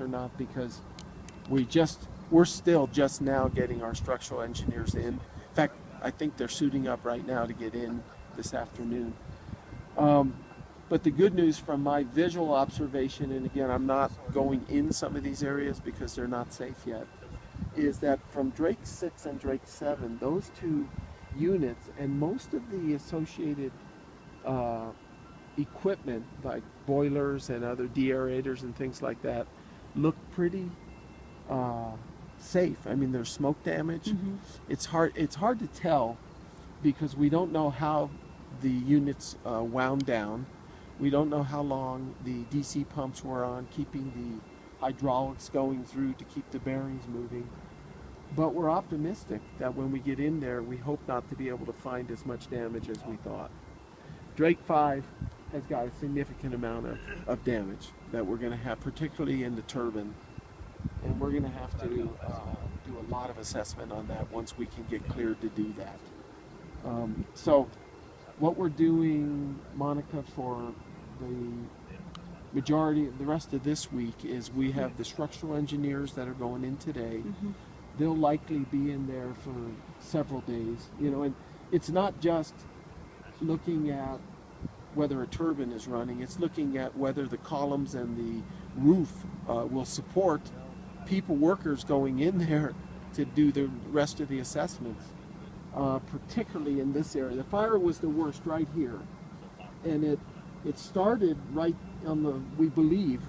or not, because we're still just now getting our structural engineers in. In fact, I think they're suiting up right now to get in this afternoon. But the good news from my visual observation, and again, I'm not going in some of these areas because they're not safe yet, is that from Drake 6 and Drake 7, those two units and most of the associated equipment like boilers and other deaerators and things like that look pretty safe. I mean, there's smoke damage. Mm-hmm. It's hard to tell because we don't know how the units wound down. We don't know how long the DC pumps were on, keeping the hydraulics going through to keep the bearings moving. But we're optimistic that when we get in there, we hope not to be able to find as much damage as we thought. Drake 5 has got a significant amount of damage that we're going to have, particularly in the turbine. And we're going to have to do a lot of assessment on that once we can get cleared to do that. So what we're doing, Monica, for the majority of the rest of this week is we have the structural engineers that are going in today. Mm-hmm. They'll likely be in there for several days, and it's not just looking at whether a turbine is running, it's looking at whether the columns and the roof will support workers going in there to do the rest of the assessments, particularly in this area. The fire was the worst right here, and it started right on we believe,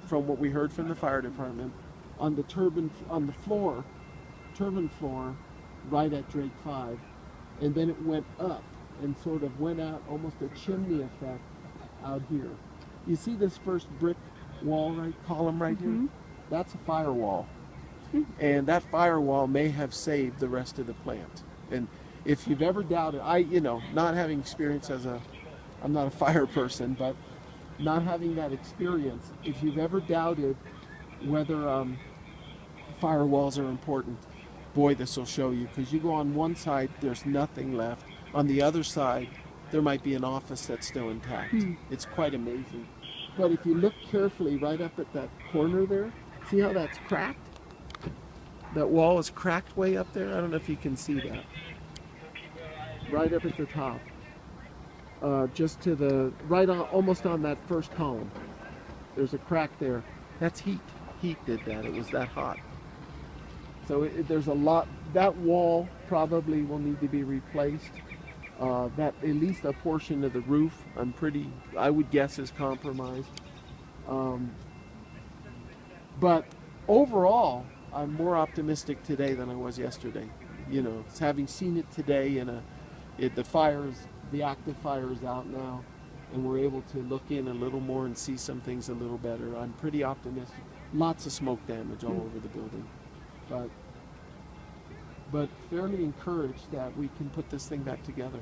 from what we heard from the fire department, on the turbine floor right at Drake 5, and then it went up and sort of went out, almost a chimney effect out here. You see this first brick column right Mm-hmm. here? That's a firewall. And that firewall may have saved the rest of the plant. And if you've ever doubted, not having experience I'm not a fire person, but not having that experience, if you've ever doubted whether firewalls are important, boy, this will show you, because you go on one side, there's nothing left. On the other side, there might be an office that's still intact. It's quite amazing. But if you look carefully right up at that corner there, see how that's cracked? That wall is cracked way up there. I don't know if you can see that. Right up at the top. Just to the, almost on that first column. There's a crack there. That's heat. Heat did that. It was that hot. So there's a lot. That wall probably will need to be replaced. That at least a portion of the roof, I would guess, is compromised. But overall, I'm more optimistic today than I was yesterday. Having seen it today, the active fire is out now, and we're able to look in a little more and see some things a little better. I'm pretty optimistic. Lots of smoke damage all over the building, but fairly encouraged that we can put this thing back together.